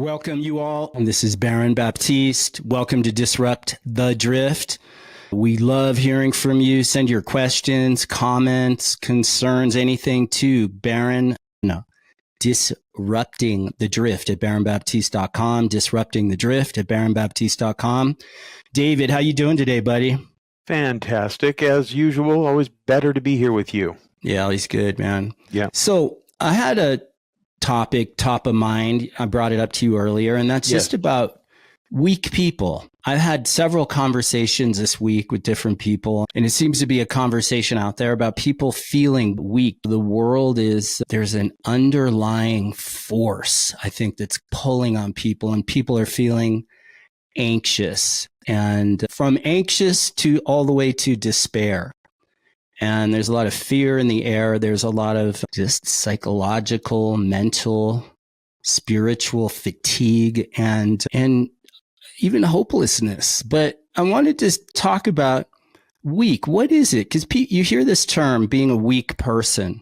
Welcome you all. This is Baron Baptiste. Welcome to Disrupt the Drift. We love hearing from you. Send your questions, comments, concerns, anything to Disrupting the Drift at baronbaptiste.com. Disrupting the Drift at baronbaptiste.com. David, how you doing today, buddy? Fantastic. As usual, always better to be here with you. Yeah, he's good, man. Yeah. So I had a topic top of mind. I brought it up to you earlier, and that's just about weak people. I've had several conversations this week with different people, and it seems to be a conversation out there about people feeling weak. The world there's an underlying force, I think, that's pulling on people, and people are feeling anxious, and from anxious to all the way to despair. And there's a lot of fear in the air. There's a lot of just psychological, mental, spiritual fatigue and even hopelessness. But I wanted to talk about weak. What is it? Because you hear this term, being a weak person.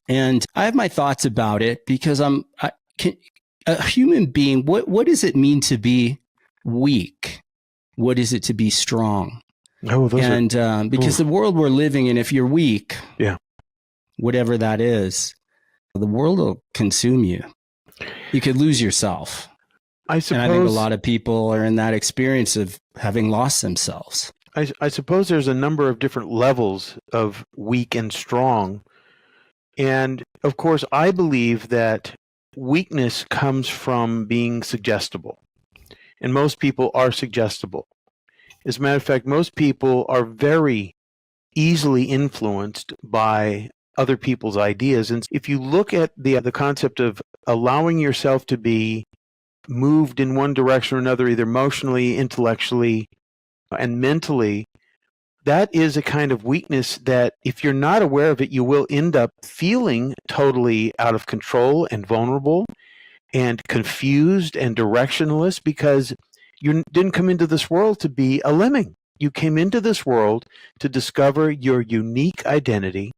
And I have my thoughts about it because a human being, what does it mean to be weak? What is it to be strong? Because the world we're living in, if you're weak, whatever that is, the world will consume you. You could lose yourself. I suppose, and I think a lot of people are in that experience of having lost themselves. I suppose there's a number of different levels of weak and strong. And of course, I believe that weakness comes from being suggestible. And most people are suggestible. As a matter of fact, most people are very easily influenced by other people's ideas. And if you look at the concept of allowing yourself to be moved in one direction or another, either emotionally, intellectually, and mentally, that is a kind of weakness that if you're not aware of it, you will end up feeling totally out of control and vulnerable and confused and directionless, because you didn't come into this world to be a lemming. You came into this world to discover your unique identity,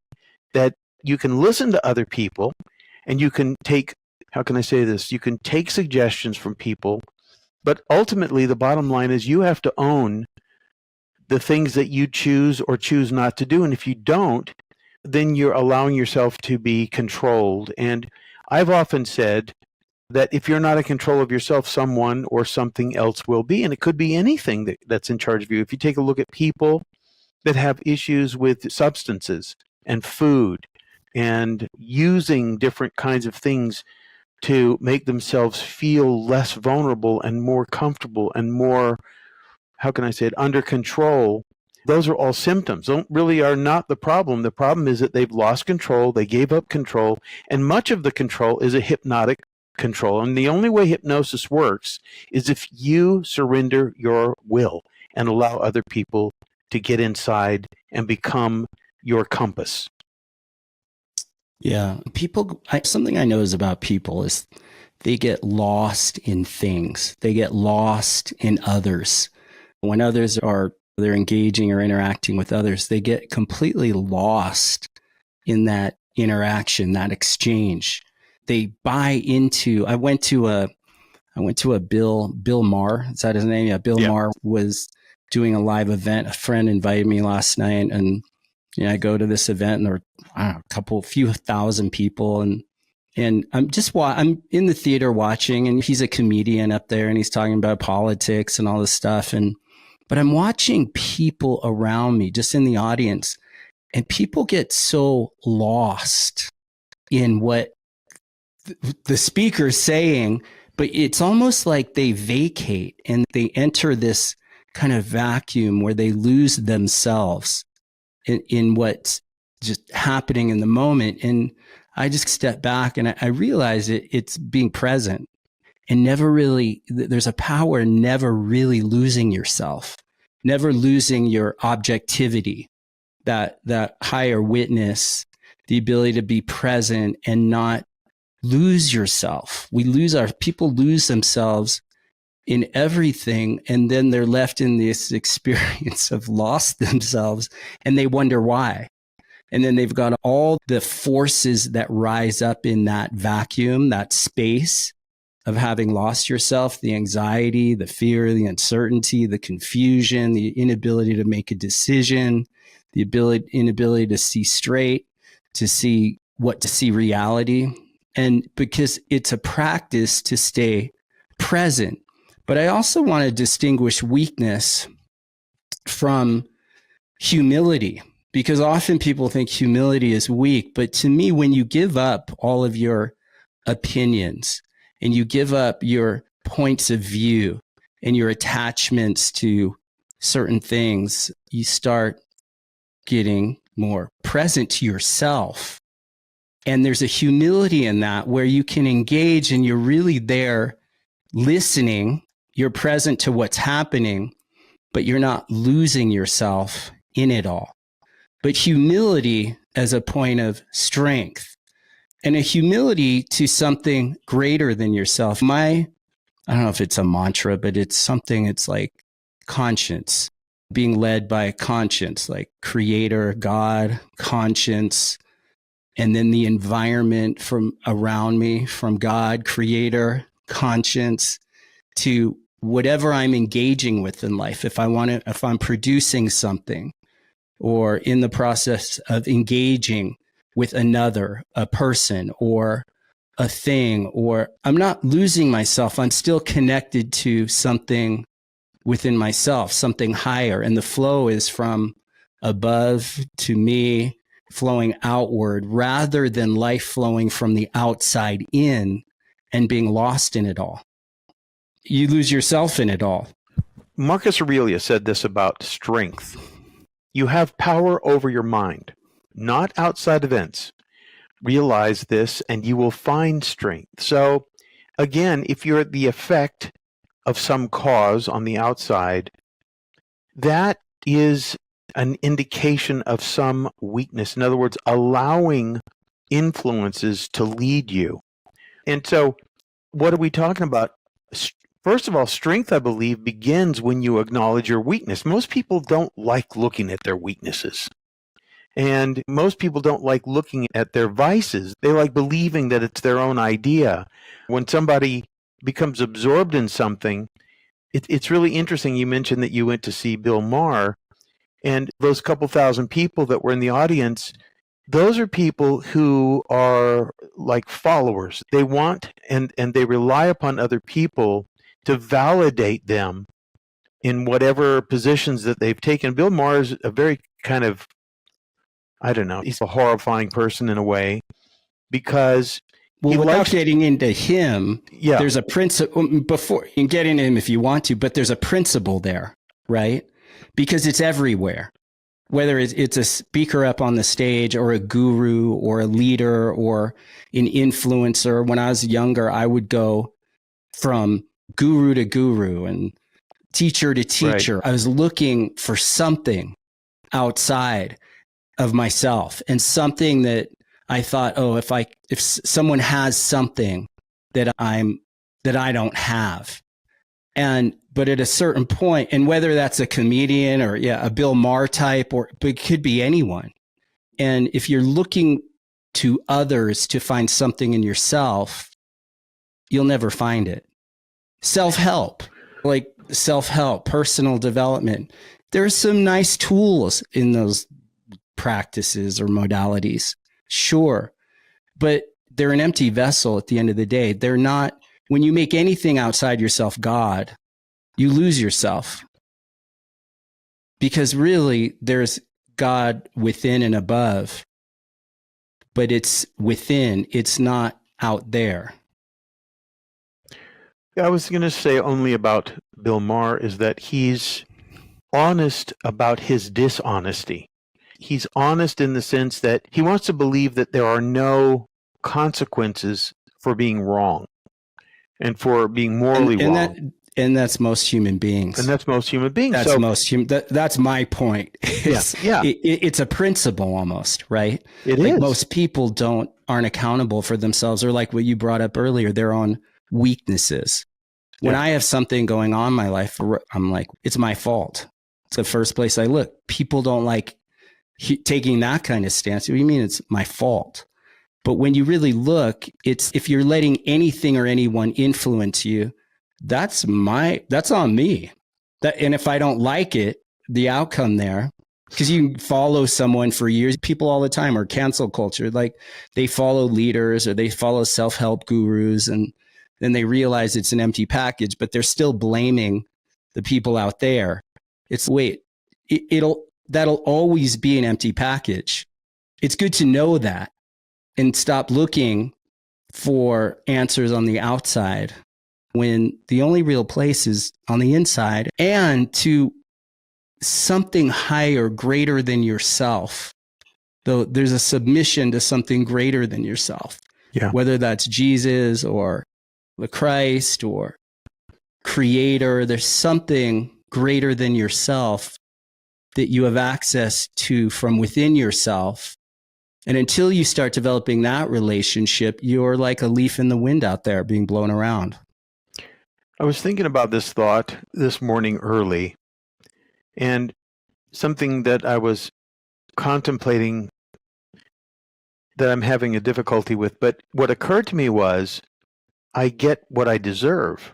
that you can listen to other people and you can take, how can I say this? You can take suggestions from people, but ultimately the bottom line is you have to own the things that you choose or choose not to do. And if you don't, then you're allowing yourself to be controlled. And I've often said that if you're not in control of yourself, someone or something else will be. And it could be anything that's in charge of you. If you take a look at people that have issues with substances and food and using different kinds of things to make themselves feel less vulnerable and more comfortable and more, how can I say it, under control, those are all symptoms. Really are not the problem. The problem is that they've lost control, they gave up control, and much of the control is a hypnotic control. And the only way hypnosis works is if you surrender your will and allow other people to get inside and become your compass. Yeah. Something I know is about people is they get lost in things. They get lost in others. When they're engaging or interacting with others, they get completely lost in that interaction, that exchange. They buy into. I went to a Bill Maher. Is that his name? Yeah, Bill Maher was doing a live event. A friend invited me last night, and I go to this event, and there were a few thousand people, and I'm in the theater watching, and he's a comedian up there, and he's talking about politics and all this stuff, but I'm watching people around me, just in the audience, and people get so lost in what the speaker's saying, but it's almost like they vacate and they enter this kind of vacuum where they lose themselves in what's just happening in the moment. And I just step back and I realize it's being present and there's a power in never really losing yourself, never losing your objectivity, that higher witness, the ability to be present and not lose yourself. People lose themselves in everything, and then they're left in this experience of lost themselves, and they wonder why. And then they've got all the forces that rise up in that vacuum, that space, of having lost yourself, the anxiety, the fear, the uncertainty, the confusion, the inability to make a decision, the inability to see straight, to see reality. And because it's a practice to stay present. But I also want to distinguish weakness from humility, because often people think humility is weak. But to me, when you give up all of your opinions and you give up your points of view and your attachments to certain things, you start getting more present to yourself. And there's a humility in that where you can engage and you're really there listening. You're present to what's happening, but you're not losing yourself in it all. But humility as a point of strength and a humility to something greater than yourself. I don't know if it's a mantra, but it's like conscience, being led by conscience, like creator, God, conscience, and then the environment from around me, from God, creator, conscience, to whatever I'm engaging with in life. If I'm producing something or in the process of engaging with another, a person or a thing, or I'm not losing myself. I'm still connected to something within myself, something higher. And the flow is from above to me, flowing outward, rather than life flowing from the outside in and being lost in it all. You lose yourself in it all. Marcus Aurelius said this about strength. You have power over your mind, not outside events. Realize this and you will find strength. So again, if you're the effect of some cause on the outside, that is an indication of some weakness. In other words, allowing influences to lead you. And so what are we talking about? First of all, strength, I believe, begins when you acknowledge your weakness. Most people don't like looking at their weaknesses. And most people don't like looking at their vices. They like believing that it's their own idea. When somebody becomes absorbed in something, it's really interesting. You mentioned that you went to see Bill Maher, and those couple thousand people that were in the audience, those are people who are like followers. They want and they rely upon other people to validate them in whatever positions that they've taken. Bill Maher is a very kind of, I don't know, he's a horrifying person in a way, because without getting into him, yeah, there's a principle. Before you can get into him if you want to, but there's a principle there, right? Because it's everywhere. Whether it's a speaker up on the stage or a guru or a leader or an influencer. When I was younger, I would go from guru to guru and teacher to teacher. Right. I was looking for something outside of myself and something that I thought, oh, if someone has something that I don't have. But at a certain point, and whether that's a comedian or a Bill Maher type, but it could be anyone. And if you're looking to others to find something in yourself, you'll never find it. Self-help, personal development. There's some nice tools in those practices or modalities. Sure. But they're an empty vessel at the end of the day. They're not, when you make anything outside yourself God, you lose yourself. Because really, there's God within and above, but it's within, it's not out there. I was going to say only about Bill Maher is that he's honest about his dishonesty. He's honest in the sense that he wants to believe that there are no consequences for being wrong and for being morally wrong. And that's most human beings. That's That's my point. It's a principle almost, right? It is. Most people aren't accountable for themselves, or like what you brought up earlier, their own weaknesses. When I have something going on in my life, I'm like, it's my fault. It's the first place I look. People don't like taking that kind of stance. What do you mean it's my fault? But when you really look, it's if you're letting anything or anyone influence you, that's on me. And if I don't like it, the outcome there, because you follow someone for years, people all the time are cancel culture. Like they follow leaders or they follow self-help gurus, and then they realize it's an empty package, but they're still blaming the people out there. It's that'll always be an empty package. It's good to know that and stop looking for answers on the outside when the only real place is on the inside, and to something higher, greater than yourself. Though there's a submission to something greater than yourself. Yeah. Whether that's Jesus or the Christ or Creator, there's something greater than yourself that you have access to from within yourself. And until you start developing that relationship, you're like a leaf in the wind out there being blown around. I was thinking about this thought this morning early, and something that I was contemplating that I'm having a difficulty with. But what occurred to me was, I get what I deserve.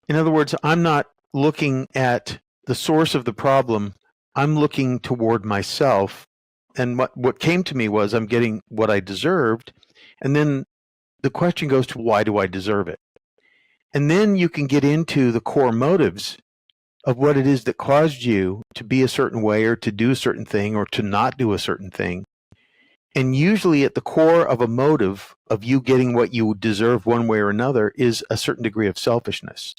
In other words, I'm not looking at the source of the problem. I'm looking toward myself. And what came to me was, I'm getting what I deserved. And then the question goes to, why do I deserve it? And then you can get into the core motives of what it is that caused you to be a certain way, or to do a certain thing, or to not do a certain thing. And usually at the core of a motive of you getting what you deserve one way or another is a certain degree of selfishness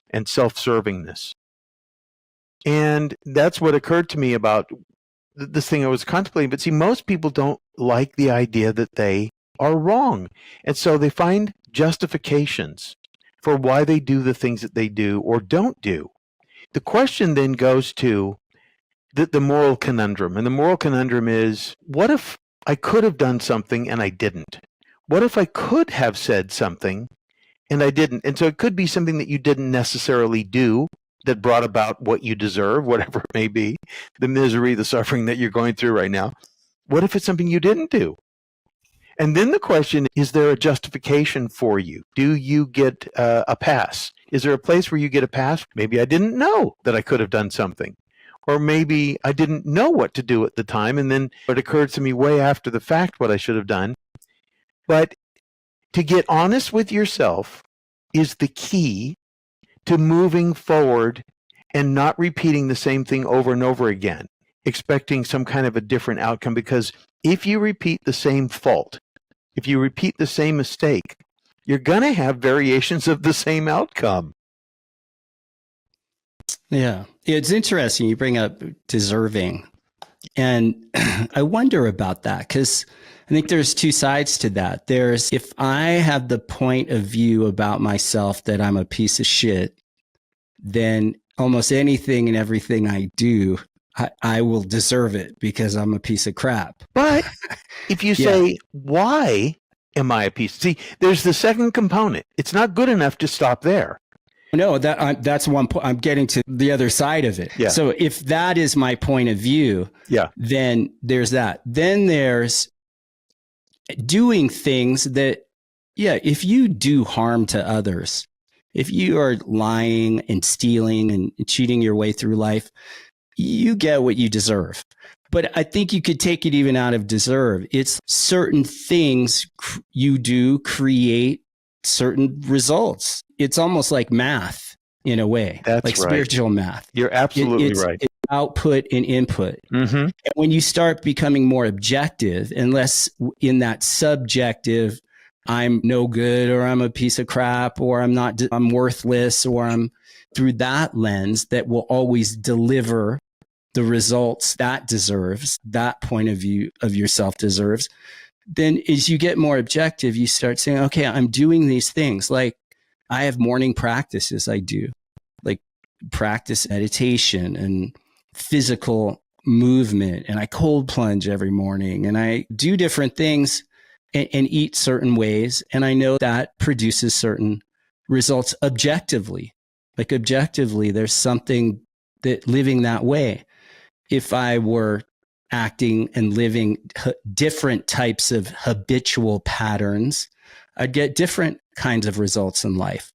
and self-servingness. And that's what occurred to me about this thing I was contemplating. But see, most people don't like the idea that they are wrong. And so they find justifications for why they do the things that they do or don't do. The question then goes to the moral conundrum. And the moral conundrum is, what if I could have done something and I didn't? What if I could have said something and I didn't? And so it could be something that you didn't necessarily do that brought about what you deserve, whatever it may be, the misery, the suffering that you're going through right now. What if it's something you didn't do? And then the question, is there a justification for you? Do you get a pass? Is there a place where you get a pass? Maybe I didn't know that I could have done something. Or maybe I didn't know what to do at the time, and then it occurred to me way after the fact what I should have done. But to get honest with yourself is the key to moving forward and not repeating the same thing over and over again, expecting some kind of a different outcome. Because if you repeat the same fault, if you repeat the same mistake, you're going to have variations of the same outcome. Yeah. It's interesting you bring up deserving. And I wonder about that, because I think there's two sides to that. There's, if I have the point of view about myself that I'm a piece of shit, then almost anything and everything I do, I will deserve it because I'm a piece of crap. But if you say, why am I a piece? See, there's the second component. It's not good enough to stop there. No, that's one point. I'm getting to the other side of it. Yeah. So if that is my point of view, then there's that. Then there's doing things that, if you do harm to others, if you are lying and stealing and cheating your way through life, you get what you deserve. But I think you could take it even out of deserve. It's certain things you do create certain results. It's almost like math in a way. That's like right. Spiritual math. You're absolutely right. It's output and input. Mm-hmm. And when you start becoming more objective, and less in that subjective, I'm no good, or I'm a piece of crap, or I'm worthless, or I'm through that lens that will always deliver the results that deserves, that point of view of yourself deserves. Then as you get more objective, you start saying, okay, I'm doing these things. Like I have morning practices I do, like practice meditation and physical movement. And I cold plunge every morning, and I do different things and eat certain ways. And I know that produces certain results objectively. Like objectively, there's something that living that way. If I were acting and living different types of habitual patterns, I'd get different kinds of results in life.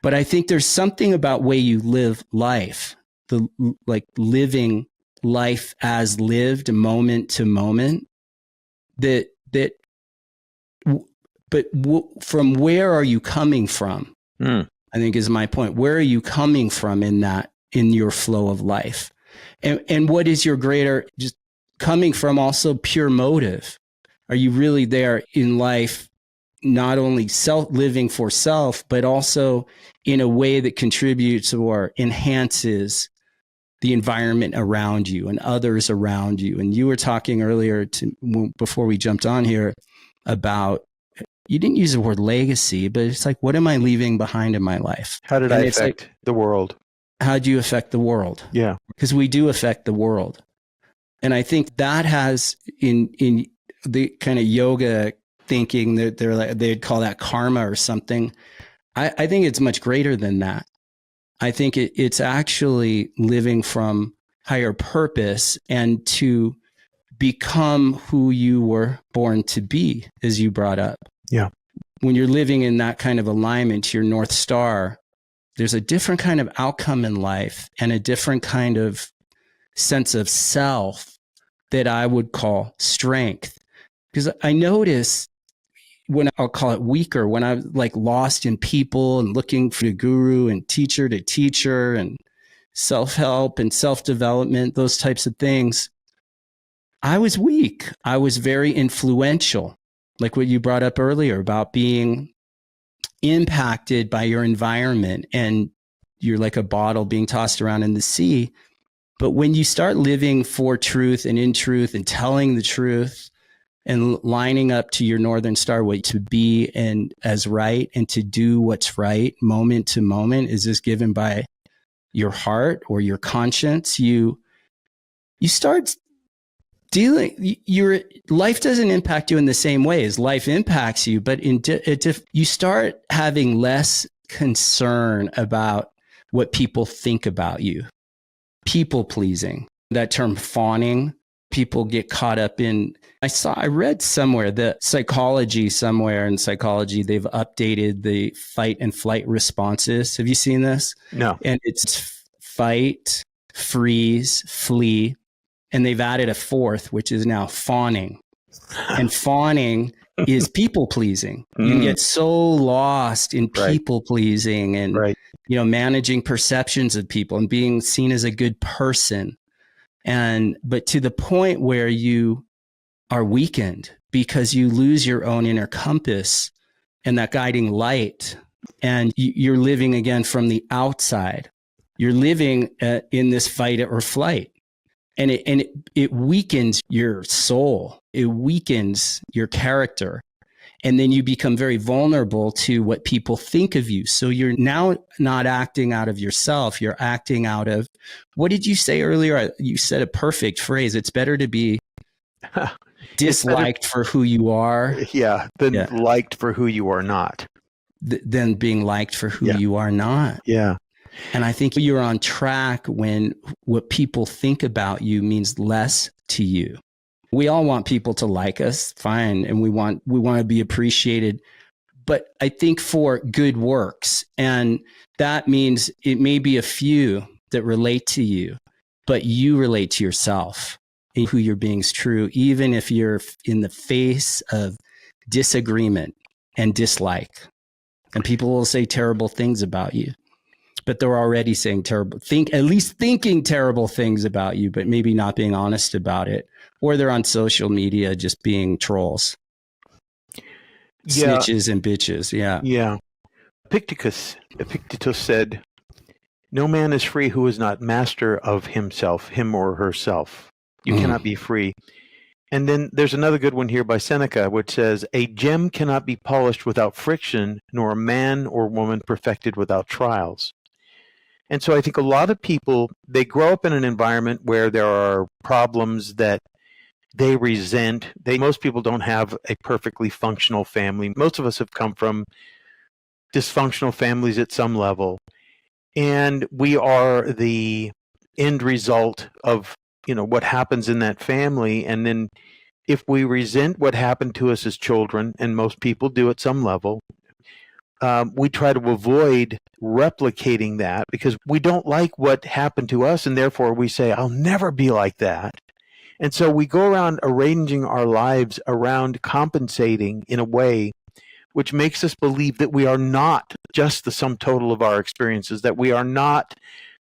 But I think there's something about way you live life, like living life as lived moment to moment, from where are you coming from? I think is my point. Where are you coming from in your flow of life? And what is your greater, just coming from also pure motive? Are you really there in life, not only living for self, but also in a way that contributes or enhances the environment around you and others around you? And you were talking earlier before we jumped on here about, you didn't use the word legacy, but it's like, what am I leaving behind in my life? How did I affect the world? How do you affect the world? Yeah. Because we do affect the world. And I think that has in the kind of yoga thinking that they'd call that karma or something. I think it's much greater than that. I think it's actually living from higher purpose and to become who you were born to be, as you brought up. Yeah. When you're living in that kind of alignment to your North Star, there's a different kind of outcome in life and a different kind of sense of self that I would call strength. Because I notice when I'll call it weaker, when I'm like lost in people and looking for a guru and teacher to teacher and self-help and self-development, those types of things, I was weak. I was very influential, like what you brought up earlier about being impacted by your environment, and you're like a bottle being tossed around in the sea. But when you start living for truth and in truth and telling the truth and lining up to your Northern Star, what to be and as right and to do what's right moment to moment, is this given by your heart or your conscience, you start your life doesn't impact you in the same way as life impacts you, but you start having less concern about what people think about you. People pleasing, that term fawning, people get caught up in. I read somewhere that somewhere in psychology, they've updated the fight and flight responses. Have you seen this? No. And it's fight, freeze, flee. And they've added a fourth, which is now fawning. And fawning is people pleasing. You can get so lost in people pleasing and managing perceptions of people and being seen as a good person. But to the point where you are weakened because you lose your own inner compass and that guiding light, and you're living again from the outside. You're living in this fight or flight. And it weakens your soul. It weakens your character. And then you become very vulnerable to what people think of you. So you're now not acting out of yourself. You're acting out of, what did you say earlier? You said a perfect phrase. It's better to be disliked for who you are. Than liked for who you are not. Than being liked for who you are not. Yeah. And I think you're on track when what people think about you means less to you. We all want people to like us, fine, and we want to be appreciated. But I think for good works, and that means it may be a few that relate to you, but you relate to yourself and who you're being is true, even if you're in the face of disagreement and dislike. And people will say terrible things about you. But they're already saying at least thinking terrible things about you, but maybe not being honest about it. Or they're on social media just being trolls. Snitches and bitches. Yeah. Epictetus said, "No man is free who is not master of himself, him or herself." You cannot be free. And then there's another good one here by Seneca, which says, "A gem cannot be polished without friction, nor a man or woman perfected without trials." And so I think a lot of people, they grow up in an environment where there are problems that they resent. Most people don't have a perfectly functional family. Most of us have come from dysfunctional families at some level. And we are the end result of what happens in that family. And then if we resent what happened to us as children, and most people do at some level, we try to avoid replicating that because we don't like what happened to us, and therefore we say, I'll never be like that. And so we go around arranging our lives around compensating in a way which makes us believe that we are not just the sum total of our experiences, that we are not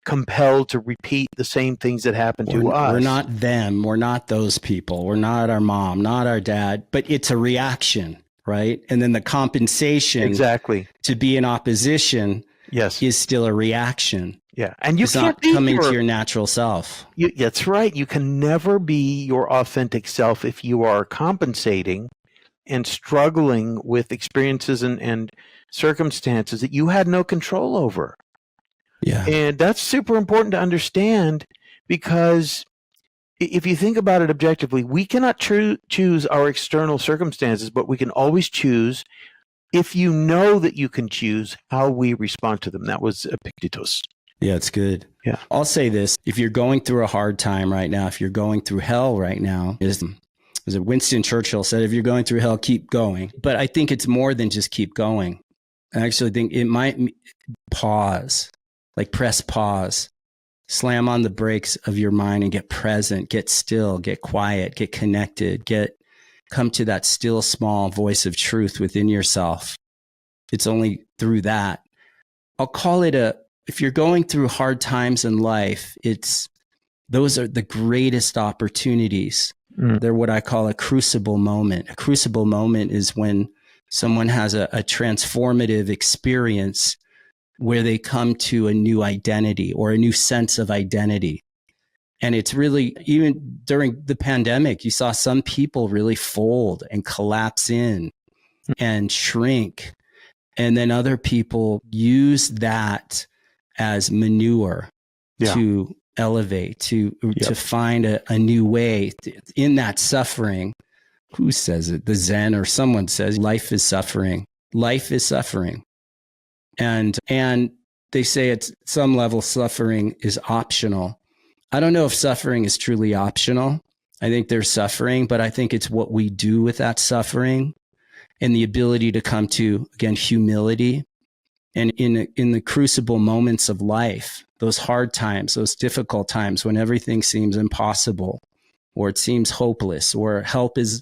compelled to repeat the same things that happen to us. We're not them. We're not those people. We're not our mom, not our dad, but it's a reaction, right? And then the compensation exactly to be in opposition is still a reaction. Yeah. And you it's can't not coming to your natural self. That's right. You can never be your authentic self if you are compensating and struggling with experiences and circumstances that you had no control over. Yeah. And that's super important to understand, because if you think about it objectively, we cannot choose our external circumstances, but we can always choose, if you know that you can choose, how we respond to them. That was Epictetus. Yeah, it's good. Yeah. I'll say this. If you're going through a hard time right now, if you're going through hell right now, as Winston Churchill said, if you're going through hell, keep going. But I think it's more than just keep going. I actually think it might pause, like press pause, slam on the brakes of your mind and get present, get still, get quiet, get connected, come to that still small voice of truth within yourself. It's only through that. I'll call it if you're going through hard times in life, those are the greatest opportunities. They're what I call a crucible moment. A crucible moment is when someone has a transformative experience where they come to a new identity or a new sense of identity. And it's really, even during the pandemic, you saw some people really fold and collapse in and shrink. And then other people use that as manure to elevate, to find a new way in that suffering. Who says it? The Zen or someone says life is suffering. Life is suffering. And they say at some level suffering is optional. I don't know if suffering is truly optional. I think there's suffering, but I think it's what we do with that suffering and the ability to come to, again, humility. And in the crucible moments of life, those hard times, those difficult times when everything seems impossible or it seems hopeless or help is,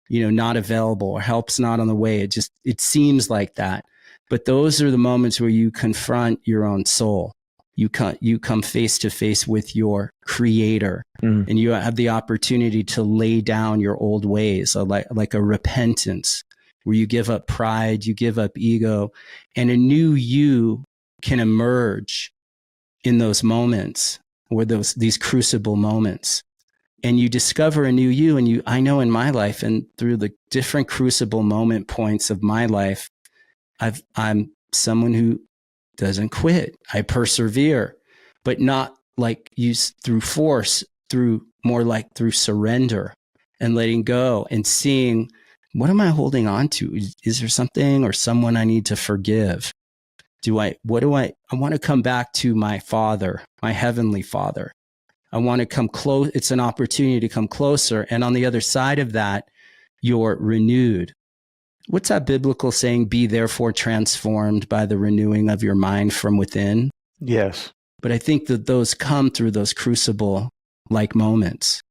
not available or help's not on the way. It seems like that. But those are the moments where you confront your own soul. You come face to face with your creator, and you have the opportunity to lay down your old ways, like a repentance, where you give up pride, you give up ego, and a new you can emerge in those moments, or these crucible moments. And you discover a new you. And I know in my life and through the different crucible moment points of my life, I'm someone who doesn't quit. I persevere, but not like through force, more like through surrender and letting go and seeing, what am I holding on to? Is there something or someone I need to forgive? I want to come back to my Father, my Heavenly Father. I want to come close. It's an opportunity to come closer. And on the other side of that, you're renewed. What's that biblical saying? Be therefore transformed by the renewing of your mind from within. Yes. But I think that those come through those crucible-like moments.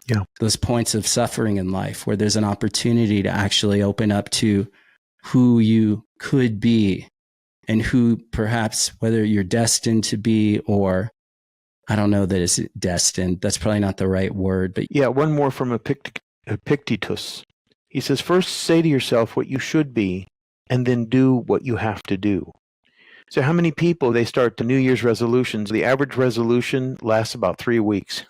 Yeah. Those points of suffering in life where there's an opportunity to actually open up to who you could be and who perhaps, whether you're destined to be, or I don't know that it's destined. That's probably not the right word. But yeah, one more from Epictetus. He says, first say to yourself what you should be, and then do what you have to do. So how many people, they start the New Year's resolutions? The average resolution lasts about 3 weeks.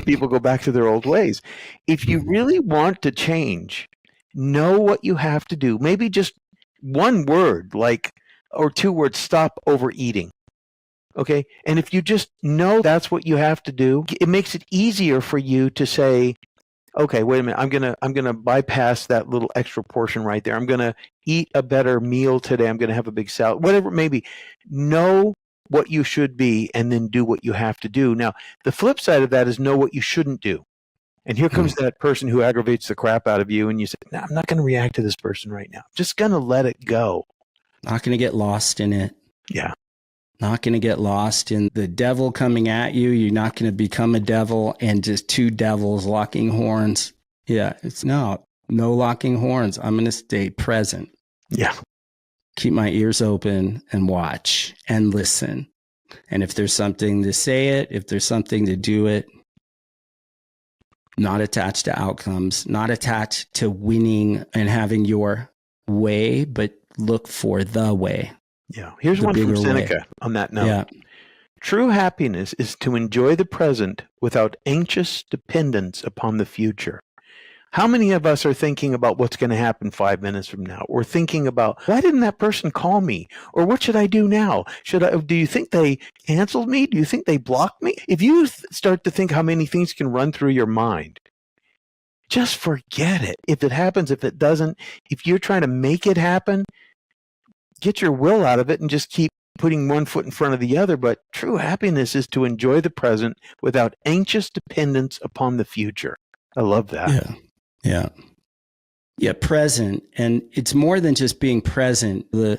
People go back to their old ways. If you really want to change, know what you have to do. Maybe just one word, or 2 words, stop overeating. Okay? And if you just know that's what you have to do, it makes it easier for you to say, okay, wait a minute, I'm gonna bypass that little extra portion right there. I'm gonna eat a better meal today. I'm gonna have a big salad, whatever it may be. Know what you should be and then do what you have to do. Now, the flip side of that is know what you shouldn't do. And here comes that person who aggravates the crap out of you, and you say, no, I'm not going to react to this person right now. I'm just going to let it go. Not going to get lost in it. Yeah. Not going to get lost in the devil coming at you. You're not going to become a devil and just two devils locking horns. Yeah, it's no locking horns. I'm going to stay present. Yeah. Keep my ears open and watch and listen. And if there's something to say it, if there's something to do it, not attached to outcomes, not attached to winning and having your way, but look for the way. Yeah. Here's one from Seneca on that note. Yeah. True happiness is to enjoy the present without anxious dependence upon the future. How many of us are thinking about what's going to happen 5 minutes from now? Or thinking about, why didn't that person call me? Or what should I do now? Do you think they canceled me? Do you think they blocked me? If you start to think how many things can run through your mind, just forget it. If it happens, if it doesn't, if you're trying to make it happen, get your will out of it and just keep putting one foot in front of the other. But true happiness is to enjoy the present without anxious dependence upon the future. I love that. Yeah. Yeah. Yeah. Present. And it's more than just being present. I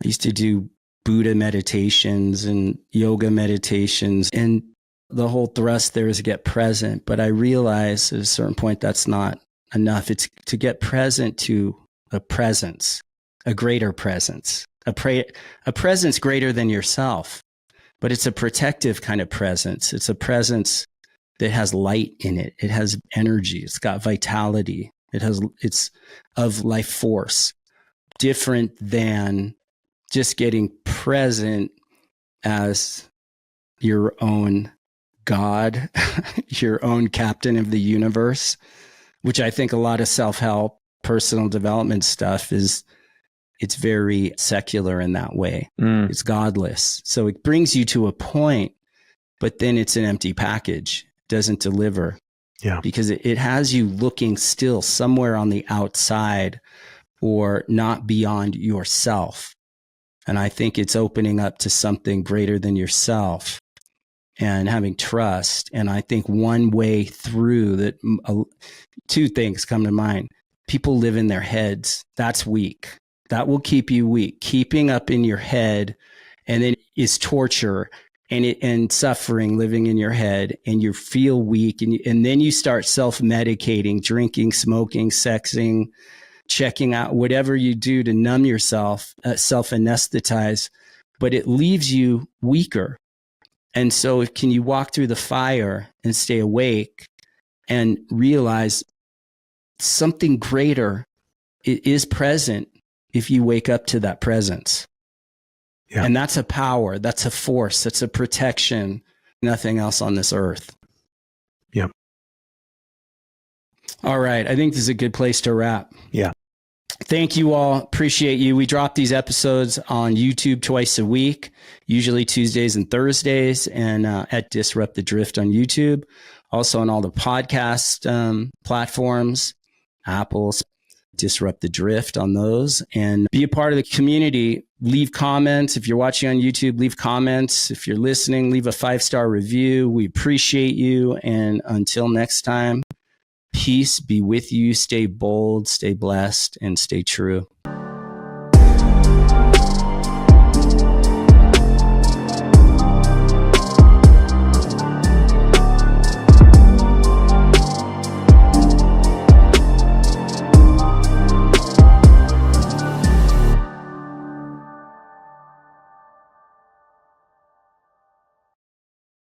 used to do Buddha meditations and yoga meditations, and the whole thrust there is to get present. But I realized at a certain point, that's not enough. It's to get present to a presence, a greater presence, a presence greater than yourself, but it's a protective kind of presence. It's a presence that has light in it. It has energy. It's got vitality. It's of life force, different than just getting present as your own God, your own captain of the universe, which I think a lot of self-help, personal development stuff it's very secular in that way. It's godless. So it brings you to a point, but then it's an empty package. Doesn't deliver. Yeah. Because it has you looking still somewhere on the outside or not beyond yourself. And I think it's opening up to something greater than yourself and having trust. And I think one way through that, two things come to mind. People live in their heads. That's weak. That will keep you weak. Keeping up in your head, and then is torture and suffering living in your head, and you feel weak, and then you start self-medicating, drinking, smoking, sexing, checking out, whatever you do to numb yourself, self-anesthetize, but it leaves you weaker. And so can you walk through the fire and stay awake and realize something greater is present if you wake up to that presence? Yeah. And that's a power, that's a force, that's a protection, nothing else on this earth. Yeah. All right. I think this is a good place to wrap. Yeah. Thank you all. Appreciate you. We drop these episodes on YouTube twice a week, usually Tuesdays and Thursdays, and at Disrupt the Drift on YouTube. Also on all the podcast platforms, Apple, Disrupt the Drift on those, and be a part of the community. Leave comments. If you're watching on YouTube, leave comments. If you're listening, leave a 5-star review. We appreciate you. And until next time, peace be with you. Stay bold, stay blessed, and stay true.